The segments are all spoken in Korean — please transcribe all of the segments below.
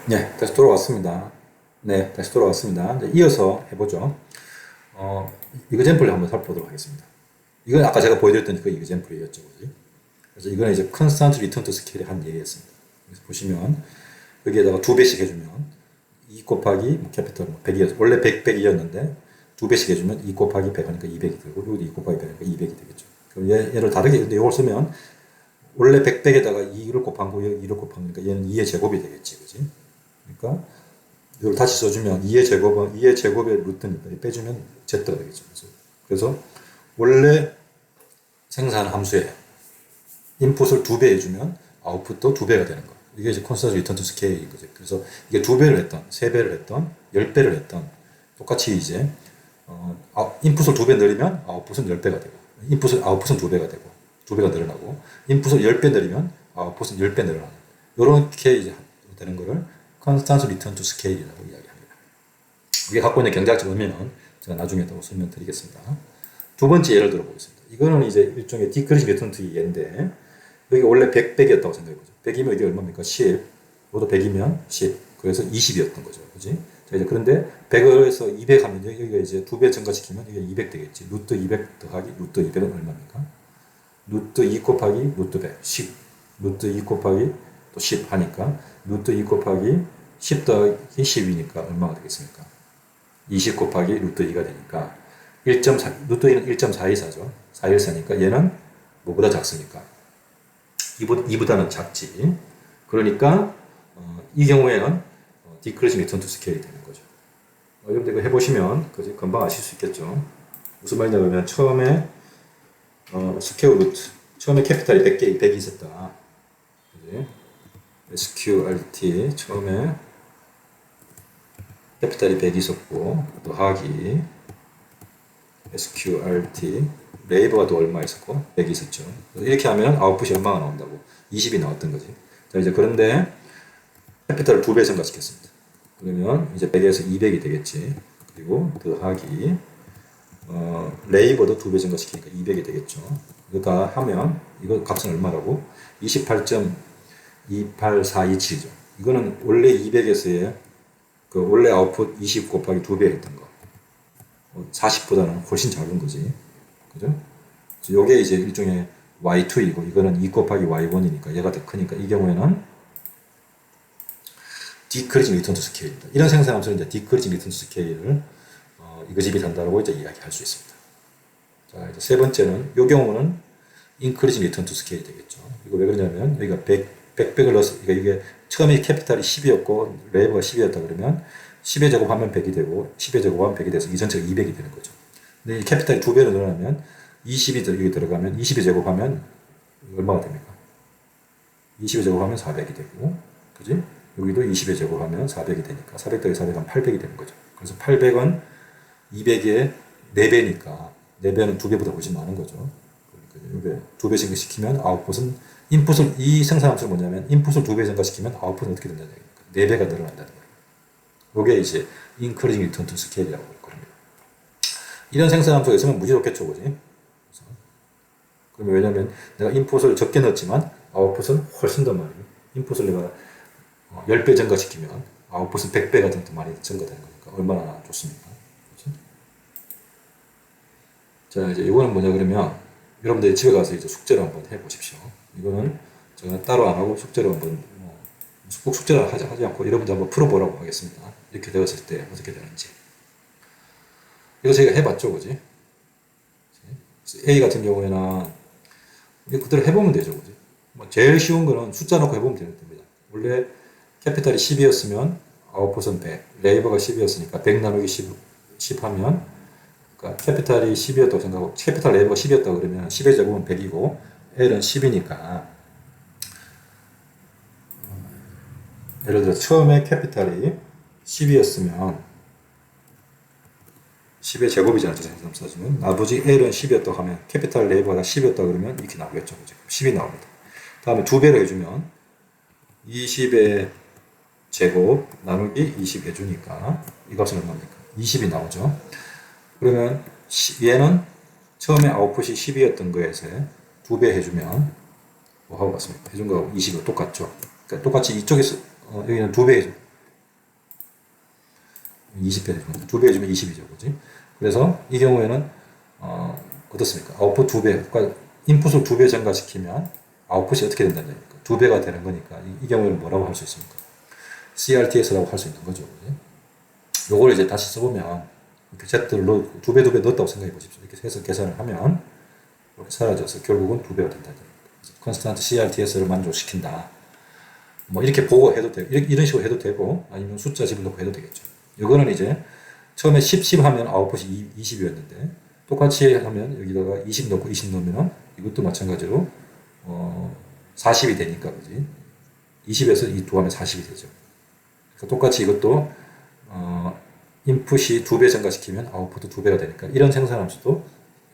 네, 다시 돌아왔습니다. 네, 다시 돌아왔습니다. 이제 이어서 해보죠. 이그젠플을 한번 살펴보도록 하겠습니다. 이건 아까 제가 보여드렸던 그 이그젠플이었죠. 그지? 그래서 이거는 이제 컨스탄트 리턴 투 스케일의 한 예였습니다. 그래서 보시면 여기에다가 두 배씩 해주면 2 곱하기 뭐 캐피털 100이었 원래 100이었는데 두 배씩 해주면 2 곱하기 100 하니까 200이 되고 여기도 2 곱하기 100 하니까 200이 되겠죠. 그럼 얘를 다르게 근데 이걸 쓰면 원래 100에다가 2를 곱한 거 2를 곱한 거니까 얘는 2의 제곱이 되겠지. 그지? 그러니까 이걸 다시 써주면 2의 제곱은 2의 제곱의 루트니까 빼주면 z가 되겠죠. 그래서 원래 생산 함수에 인풋을 2배 해주면 아웃풋도 2배가 되는 거예요. 이게 이제 콘스턴트 리턴 투 스케일인 거죠. 그래서 이게 2배를 했던, 3배를 했던, 10배를 했던 똑같이 이제 인풋을 2배 늘리면 아웃풋은 10배가 되고 아웃풋은 2배가 되고 2배가 늘어나고 인풋을 10배 늘리면 아웃풋은 10배 늘어나는 이렇게 이제 되는 거를 컨스탄트 리턴 투 스케일이라고 이야기합니다. 이게 갖고 있는 경제학적 의미는 제가 나중에 또 설명드리겠습니다. 두 번째 예를 들어보겠습니다. 이거는 이제 일종의 디크리징 리턴 투 예인데 여기 원래 100이었다고 생각해보죠. 100이면 이게 얼마입니까? 10. 이것도 100이면 10. 그래서 20이었던 거죠. 그지? 자, 이제 그런데 100에서 200 하면 여기가 이제 2배 증가시키면 이게 200 되겠지. 루트 200 더하기 루트 200은 얼마입니까? 루트 2 곱하기 루트 100, 10. 루트 2 곱하기 또 10 하니까 루트 2 곱하기 10 더하기 10이니까 얼마가 되겠습니까? 20 곱하기 루트 2가 되니까 1.4, 루트 2는 1.424죠. 414니까 얘는 뭐보다 작습니까? 2보다는 작지. 그러니까 이 경우에는 디크리징 리턴 투 스케일이 되는 거죠. 여러분들 이거 해보시면 그지? 금방 아실 수 있겠죠. 무슨 말이냐 그러면 처음에 스퀘어 루트 처음에 캐피탈이 100이 있었다. 그지? SQRT 처음에 캐피탈이 100이 있었고 더하기 SQRT 레이버가 또 얼마 있었고 100이 있었죠. 이렇게 하면 아웃풋이 얼마가 나온다고 20이 나왔던 거지. 자 이제 그런데 캐피탈을 2배 증가시켰습니다. 그러면 이제 100에서 200이 되겠지. 그리고 더하기 레이버도 2배 증가시키니까 200이 되겠죠. 이거 다 하면 이거 값은 얼마라고? 28.28427이죠. 이거는 원래 200에서의 그 원래 아웃풋 20 곱하기 2배 했던 거. 40보다는 훨씬 작은 거지. 그죠? 요게 이제 일종의 y2이고 이거는 2 곱하기 y1이니까 얘가 더 크니까 이 경우에는 디크리징 리턴 투 스케일입니다. 이런 생산함수는 이제 디크리징 리턴 투 스케일을 이거집이 된다고 이제 이야기할 수 있습니다. 자, 이제 세 번째는 요 경우는 인크리징 리턴 투 스케일이 되겠죠. 이거 왜 그러냐면 여기가 100을 넣어서 이게 처음에 캐피탈이 10이었고 레이버가 10이었다 그러면 10의 제곱하면 100이 되고 10의 제곱하면 100이 돼서 이 전체가 200이 되는 거죠. 근데 이 캐피탈이 2배로 늘어나면 20이 여기 들어가면 20의 제곱하면 얼마가 됩니까? 20의 제곱하면 400이 되고 그지? 여기도 20의 제곱하면 400이 되니까 400 더하기 400하면 800이 되는 거죠. 그래서 800은 200의 4배니까 4배는 2배보다 훨씬 많은 거죠. 그러니까 2배 증가시키면 아웃풋은 인풋을 이 생산함수는 뭐냐면 인풋을 2배 증가시키면 아웃풋은 어떻게 된다는 얘기입니까? 4배가 늘어난다는 거예요. 이게 이제 인크리징 리턴 투 스케일이라고 할 겁니다. 이런 생산함수가 있으면 무지 좋겠죠, 그지? 그러면 왜냐면 내가 인풋을 적게 넣었지만 아웃풋은 훨씬 더 많이 인풋을 내가 10배 증가시키면 아웃풋은 100배가 더 많이 증가되는 거니까 얼마나 좋습니까? 그렇지? 자, 이제 이거는 뭐냐 그러면 여러분들이 집에 가서 이제 숙제를 한번 해보십시오. 이거는 제가 따로 안 하고 숙제로 한번 꼭 숙제를 하지 않고 여러분들 한번 풀어보라고 하겠습니다. 이렇게 되었을 때 어떻게 되는지. 이거 저희가 해봤죠, 그지? A 같은 경우에는 그대로 해보면 되죠, 그지? 제일 쉬운 거는 숫자 넣고 해보면 됩니다. 원래 캐피탈이 10이었으면 아웃풋은 100, 레이버가 10이었으니까 100 나누기 10 하면 그러니까 캐피탈이 10이었다고 생각하고 캐피탈 레이버가 10이었다고 그러면 10의 제곱은 100이고 L은 10이니까 예를 들어 처음에 캐피탈이 10이었으면 10의 제곱이잖아요. 생산 써주면 나머지 L은 10이었다고 하면 캐피탈 레이버가 10이었다고 그러면 이렇게 나오겠죠. 10이 나옵니다. 다음에 2배로 해주면 20의 제곱 나누기 20 해주니까 이 값은 얼마입니까? 20이 나오죠. 그러면 얘는 처음에 아웃풋이 10이었던 거에서 2배 해주면 뭐하고 같습니까? 해준 거하고 20이 똑같죠. 그러니까 똑같이 이쪽에서 여기는 2배 해줘. 20배 해주면 2배 해주면 20이죠, 그지? 그래서 이 경우에는 어떻습니까? 아웃풋 2배, 그러니까 인풋을 2배 증가시키면 아웃풋이 어떻게 된다는 얘기입니까? 2배가 되는 거니까 이 경우에는 뭐라고 할 수 있습니까? CRTS라고 할 수 있는 거죠, 그지? 요걸 이제 다시 써보면 이렇게 Z를 2배 넣었다고 생각해 보십시오. 이렇게 해서 계산을 하면 이렇게 사라져서 결국은 2배가 된다는 얘기입니다. 컨스탄트 CRTS를 만족시킨다. 뭐 이렇게 보고 해도 되고 이런 식으로 해도 되고 아니면 숫자 집어넣고 해도 되겠죠. 이거는 이제 처음에 10 하면 아웃풋이 20이었는데 똑같이 하면 여기다가 20 넣고 20 넣으면 이것도 마찬가지로 40이 되니까 그지? 20에서 이 두 하면 40이 되죠. 그러니까 똑같이 이것도 인풋이 2배 증가시키면 아웃풋도 2배가 되니까 이런 생산함수도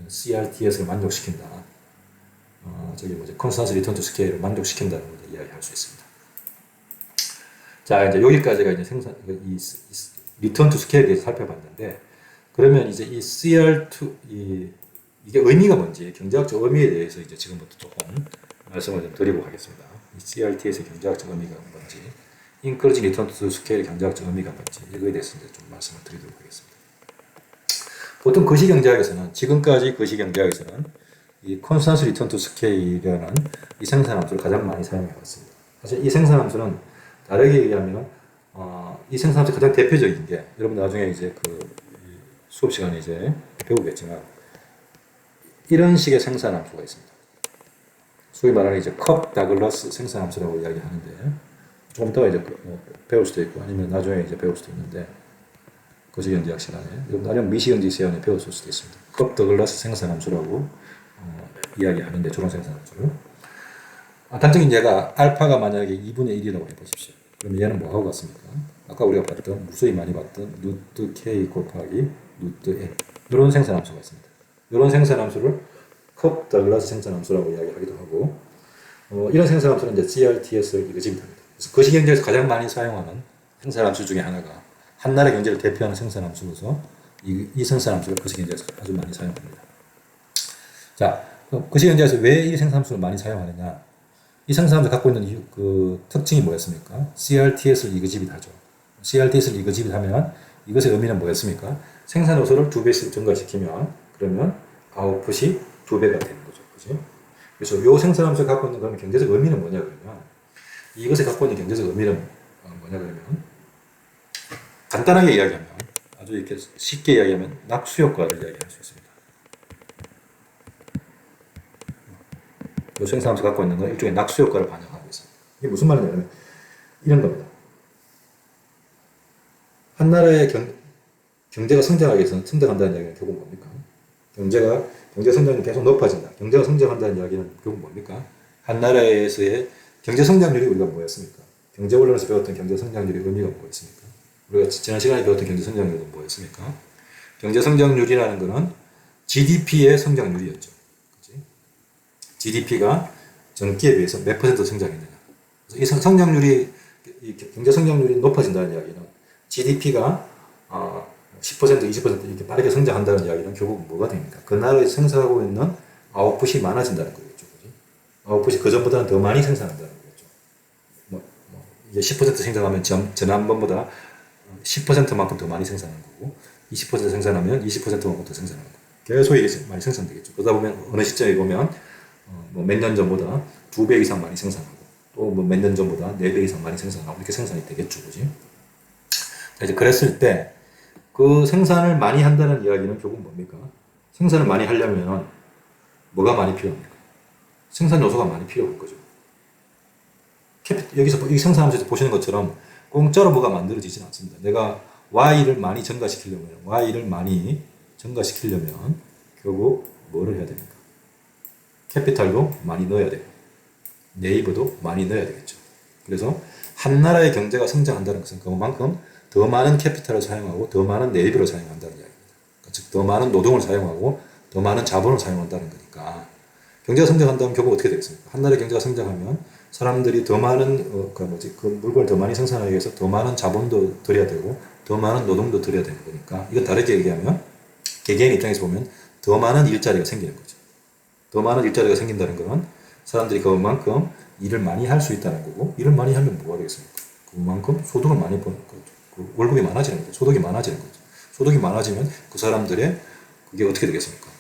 CRTS를 만족시킨다. 저기 뭐지? 컨스탄트 리턴 투 스케일을 만족시킨다는 걸 이야기할 수 있습니다. 자, 이제 여기까지가 이제 이 리턴 투 스케일에 대해서 살펴봤는데, 그러면 이제 이 CR2, 이게 의미가 뭔지, 경제학적 의미에 대해서 이제 지금부터 조금 말씀을 좀 드리고 가겠습니다. 이 CRT에서의 경제학적 의미가 뭔지, Increasing Return to Scale의 경제학적 의미가 뭔지, 이거에 대해서 이제 좀 말씀을 드리도록 하겠습니다. 보통 거시경제학에서는, 지금까지 거시경제학에서는 이 Constant Return to Scale이라는 이 생산함수를 가장 많이 사용해 왔습니다. 사실 이 생산함수는 다르게 얘기하면 이 생산함수 가장 대표적인 게 여러분 나중에 이제 그 수업 시간에 이제 배우겠지만 이런 식의 생산함수가 있습니다. 소위 말하는 이제 컵 다글라스 생산함수라고 이야기하는데 조금 이따가 이제 배울 수도 있고 아니면 나중에 이제 배울 수도 있는데 거시경제학 시간에 아니면 미시경제 시간에 배웠을 수도 있습니다. 컵 다글라스 생산함수라고 이야기하는데 조론 생산함수를 단적인 예가 알파가 만약에 2분의 1이라고 해보십시오. 그럼 얘는 뭐하고 같습니까? 아까 우리가 봤던 무수히 많이 봤던 루트 k 곱하기 루트 n 이런 생산함수가 있습니다. 이런 생산함수를 컵 다글라스 생산함수라고 이야기하기도 하고 이런 생산함수는 이제 CRTS를 이루어집니다. 그래서 거시경제에서 가장 많이 사용하는 생산함수 중에 하나가 한 나라 경제를 대표하는 생산함수로서 이 생산함수가 거시경제에서 아주 많이 사용합니다. 자, 거시경제에서 왜 이 생산함수를 많이 사용하느냐? 이 생산함수 갖고 있는 그 특징이 뭐였습니까? CRTS를 이거집입하죠. CRTS를 이거집입하면 이것의 의미는 뭐였습니까? 생산 요소를 2배씩 증가시키면 그러면 아웃풋이 2배가 되는 거죠. 그죠? 그래서 이 생산함수 갖고 있는 그런 경제적 의미는 뭐냐 그러면 이것에 갖고 있는 경제적 의미는 뭐냐 그러면 간단하게 이야기하면 아주 이렇게 쉽게 이야기하면 낙수 효과를 이야기할 수 있습니다. 이 생산함수 갖고 있는 건 일종의 낙수 효과를 반영하고 있습니다. 이게 무슨 말이냐면 이런 겁니다. 한 나라의 경제가 성장하기 위해서는 성장한다는 이야기는 결국 뭡니까? 경제 성장률이 계속 높아진다. 경제가 성장한다는 이야기는 결국 뭡니까? 한 나라에서의 경제 성장률이 우리가 뭐였습니까? 경제 원론에서 배웠던 경제 성장률의 의미가 뭐였습니까? 우리가 지난 시간에 배웠던 경제 성장률은 뭐였습니까? 경제 성장률이라는 것은 GDP의 성장률이었죠. GDP가 전기에 비해서 몇 퍼센트 성장했느냐. 이 성장률이, 이 경제 성장률이 높아진다는 이야기는 GDP가 10%, 20% 이렇게 빠르게 성장한다는 이야기는 결국 뭐가 됩니까? 그 나라에 생산하고 있는 아웃풋이 많아진다는 거겠죠. 그지? 아웃풋이 그전보다는 더 많이 생산한다는 거겠죠. 이제 10% 생산하면 지난번보다 10%만큼 더 많이 생산하는 거고, 20% 생산하면 20%만큼 더 생산하는 거고. 계속 이게 많이 생산되겠죠. 그러다 보면 어느 시점에 보면 몇 년 전보다 2배 이상 많이 생산하고 또 몇 년 전보다 4배 이상 많이 생산하고 이렇게 생산이 되겠죠. 그지? 자, 이제 그랬을 때 그 생산을 많이 한다는 이야기는 결국 뭡니까? 생산을 많이 하려면 뭐가 많이 필요합니까? 생산 요소가 많이 필요한 거죠. 여기서 이 생산함수에서 보시는 것처럼 공짜로 뭐가 만들어지진 않습니다. 내가 Y를 많이 증가시키려면 결국 뭐를 해야 됩니까? 캐피탈도 많이 넣어야 되고 네이버도 많이 넣어야 되겠죠. 그래서 한 나라의 경제가 성장한다는 것은 그만큼 더 많은 캐피탈을 사용하고 더 많은 네이버를 사용한다는 이야기입니다. 즉 더 많은 노동을 사용하고 더 많은 자본을 사용한다는 거니까 경제가 성장한다면 결국 어떻게 되겠습니까? 한 나라의 경제가 성장하면 사람들이 더 많은 그 물건을 더 많이 생산하기 위해서 더 많은 자본도 들여야 되고 더 많은 노동도 들여야 되는 거니까 이건 다르게 얘기하면 개개인 입장에서 보면 더 많은 일자리가 생기는 거죠. 더 많은 일자리가 생긴다는 것은 사람들이 그만큼 일을 많이 할 수 있다는 거고 일을 많이 하면 뭐가 되겠습니까? 그만큼 소득을 많이 버는 거죠. 그 월급이 많아지는 거죠. 소득이 많아지는 거죠. 소득이 많아지면 그 사람들의 그게 어떻게 되겠습니까?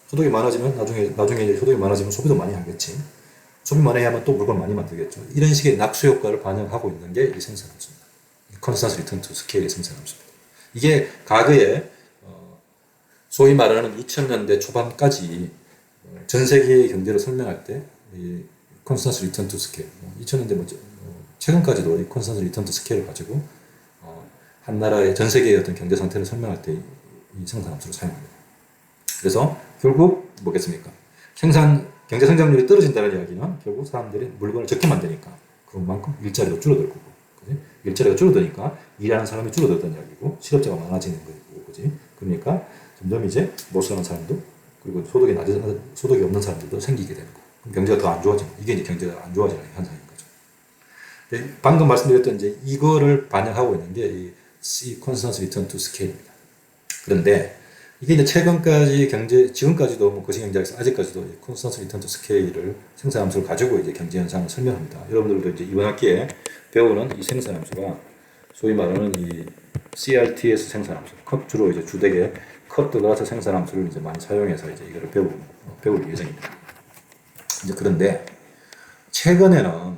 소득이 많아지면 나중에 이제 소득이 많아지면 소비도 많이 하겠지. 소비 많이 하면 또 물건 많이 만들겠죠. 이런 식의 낙수 효과를 반영하고 있는 게 이 생산함수입니다. 컨스턴스 리턴 투 스케일의 생산함수입니다. 이게 과거에 소위 말하는 2000년대 초반까지 전 세계의 경제를 설명할 때 이 컨스턴스 리턴 투 스케일, 2000년대 최근까지도 이 컨스턴스 리턴 투 스케일을 가지고 한 나라의 전 세계의 어떤 경제 상태를 설명할 때 이 생산함수를 사용합니다. 그래서 결국 뭐겠습니까? 경제 성장률이 떨어진다는 이야기는 결국 사람들이 물건을 적게 만드니까 그만큼 일자리도 줄어들 거고, 그지? 일자리가 줄어드니까 일하는 사람이 줄어들다는 이야기고, 실업자가 많아지는 거고, 그지? 그러니까 점점 이제 못 사는 사람도, 그리고 소득이 없는 사람들도 생기게 되는 거. 그럼 경제가 더 안 좋아지는, 이게 이제 경제가 안 좋아지는 현상인 거죠. 방금 말씀드렸던 이제 이거를 반영하고 있는 게 이 Constant Return to Scale입니다. 그런데 이게 이제 최근까지 지금까지도 거시경제학에서 아직까지도 이 Constant Return to Scale을 생산함수를 가지고 이제 경제 현상을 설명합니다. 여러분들도 이제 이번 학기에 배우는 이 생산함수가 소위 말하는 이 CRTS 생산함수, 주로 이제 주택의 커트 그라스 생산함수를 이제 많이 사용해서 이제 이거를 배울 예정입니다. 이제 그런데 최근에는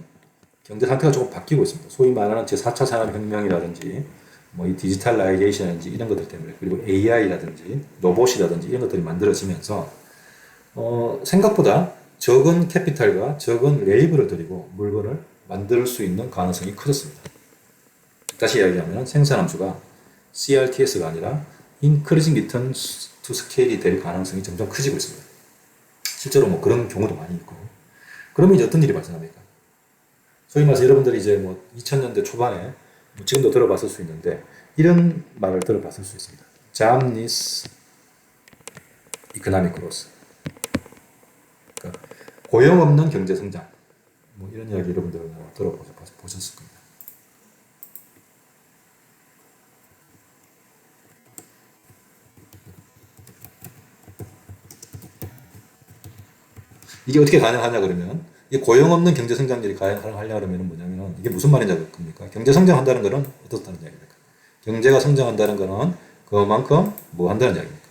경제 상태가 조금 바뀌고 있습니다. 소위 말하는 제4차 산업혁명이라든지 이 디지털라이제이션이라든지 이런 것들 때문에, 그리고 AI라든지 로봇이라든지 이런 것들이 만들어지면서 생각보다 적은 캐피탈과 적은 레이블을 들이고 물건을 만들 수 있는 가능성이 커졌습니다. 다시 이야기하면 생산함수가 CRTS가 아니라 Increasing Return to Scale이 될 가능성이 점점 커지고 있습니다. 실제로 그런 경우도 많이 있고. 그러면 이제 어떤 일이 발생합니까? 소위 말해서 여러분들이 이제 2000년대 초반에 지금도 들어봤을 수 있는데 이런 말을 들어봤을 수 있습니다. Jobless Economic Growth. 그러니까 고용 없는 경제 성장. 이런 이야기 여러분들 들어보셨을 겁니다. 이게 어떻게 가능하냐 그러면, 이 고용 없는 경제 성장률이 가능하려면 뭐냐면, 이게 무슨 말인지 알 겁니까? 경제 성장한다는 것은 어떻다는 이야기입니까? 경제가 성장한다는 것은 그만큼 뭐 한다는 이야기입니까?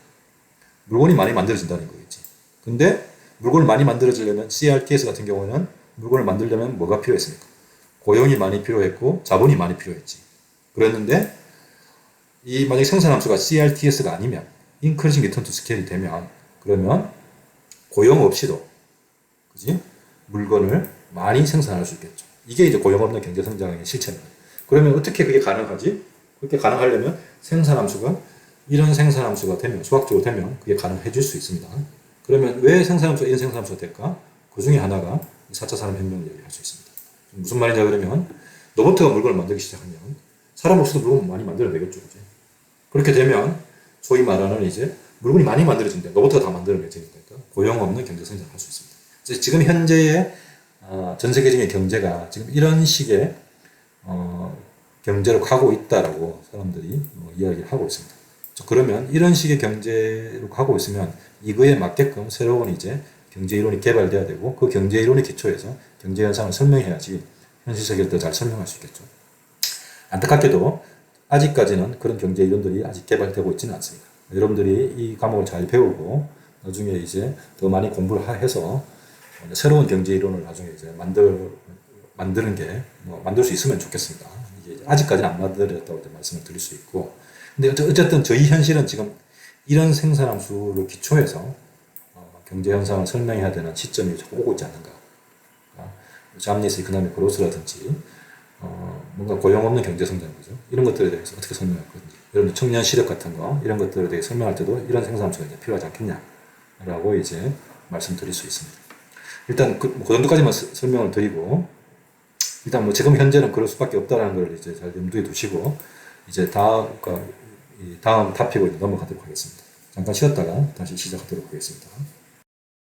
물건이 많이 만들어진다는 거겠지. 근데 물건을 많이 만들어지려면 CRTS 같은 경우는 물건을 만들려면 뭐가 필요했습니까? 고용이 많이 필요했고 자본이 많이 필요했지. 그랬는데 이 만약에 생산함수가 CRTS가 아니면 Increasing Return to Scale이 되면, 그러면 고용 없이도, 그지? 물건을 많이 생산할 수 있겠죠. 이게 이제 고용 없는 경제 성장의 실체입니다. 그러면 어떻게 그게 가능하지? 그렇게 가능하려면 이런 생산함수가 되면, 수학적으로 되면 그게 가능해질 수 있습니다. 그러면 왜 이런 생산함수가 될까? 그 중에 하나가 4차 산업혁명을 얘기할 수 있습니다. 무슨 말이냐 그러면, 로봇가 물건을 만들기 시작하면 사람 없이도 물건 많이 만들어내겠죠. 그치? 그렇게 되면 소위 말하는 이제 물건이 많이 만들어진다. 로봇가 다 만들어내니까 고용 없는 경제 성장을 할 수 있습니다. 지금 현재의 전 세계적인 경제가 지금 이런 식의 경제로 가고 있다라고 사람들이 이야기를 하고 있습니다. 그러면 이런 식의 경제로 가고 있으면 이거에 맞게끔 새로운 이제 경제 이론이 개발돼야 되고, 그 경제 이론의 기초에서 경제 현상을 설명해야지 현실 세계를 더 잘 설명할 수 있겠죠. 안타깝게도 아직까지는 그런 경제 이론들이 아직 개발되고 있지는 않습니다. 여러분들이 이 과목을 잘 배우고 나중에 이제 더 많이 공부를 해서 새로운 경제 이론을 나중에 이제 만드는 게 만들 수 있으면 좋겠습니다. 이게 아직까지는 안 만들었다고 말씀을 드릴 수 있고, 근데 어쨌든 저희 현실은 지금 이런 생산함수를 기초해서 경제 현상을 설명해야 되는 시점이 오고 있지 않는가. 잡니스 이코노믹 그로스라든지 뭔가 고용 없는 경제 성장, 거죠. 이런 것들에 대해서 어떻게 설명할 건지, 여러분들 청년 실업 같은 거 이런 것들에 대해 설명할 때도 이런 생산함수가 이제 필요하지 않겠냐라고 이제 말씀드릴 수 있습니다. 일단 그 정도까지만 설명을 드리고, 일단 지금 현재는 그럴 수밖에 없다는 걸 이제 잘 염두에 두시고 이제 다음 토픽으로 넘어가도록 하겠습니다. 잠깐 쉬었다가 다시 시작하도록 하겠습니다.